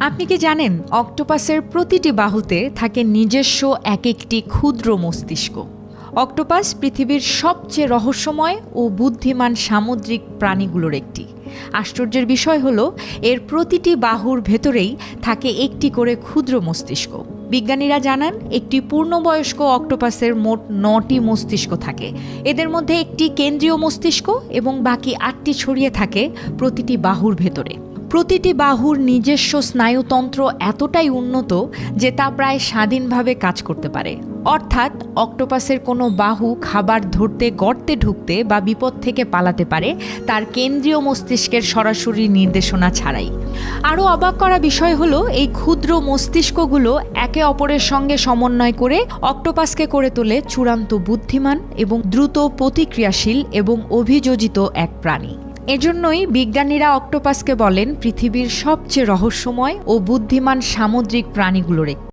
আপনি কি জানেন অক্টোপাসের প্রতিটি বাহুতে থাকে নিজস্ব এক একটি ক্ষুদ্র মস্তিষ্ক। অক্টোপাস পৃথিবীর সবচেয়ে রহস্যময় ও বুদ্ধিমান সামুদ্রিক প্রাণীগুলোর একটি। আশ্চর্যের বিষয় হলো এর প্রতিটি বাহুর ভেতরেই থাকে একটি করে ক্ষুদ্র মস্তিষ্ক। বিজ্ঞানীরা জানান একটি পূর্ণবয়স্ক অক্টোপাসের মোট 9টি মস্তিষ্ক থাকে। এদের মধ্যে একটি কেন্দ্রীয় মস্তিষ্ক এবং বাকি 8টি ছড়িয়ে থাকে প্রতিটি বাহুর ভেতরে। প্রতিটি বাহুর নিজস্ব স্নায়ুতন্ত্র এতটাই উন্নত যে তা প্রায় স্বাধীনভাবে কাজ করতে পারে। অর্থাৎ অক্টোপাসের কোনো বাহু খাবার ধরতে, গর্তে ঢুকতে বা বিপদ থেকে পালাতে পারে তার কেন্দ্রীয় মস্তিষ্কের সরাসরি নির্দেশনা ছাড়াই। আরও অবাক করা বিষয় হলো এই ক্ষুদ্র মস্তিষ্কগুলো একে অপরের সঙ্গে সমন্বয় করে অক্টোপাসকে করে তোলে চূড়ান্ত বুদ্ধিমান এবং দ্রুত প্রতিক্রিয়াশীল এবং অভিযোজিত এক প্রাণী। এজন্যই বিজ্ঞানীরা অক্টোপাসকে বলেন পৃথিবীর সবচেয়ে রহস্যময় ও বুদ্ধিমান সামুদ্রিক প্রাণীগুলোর একটি।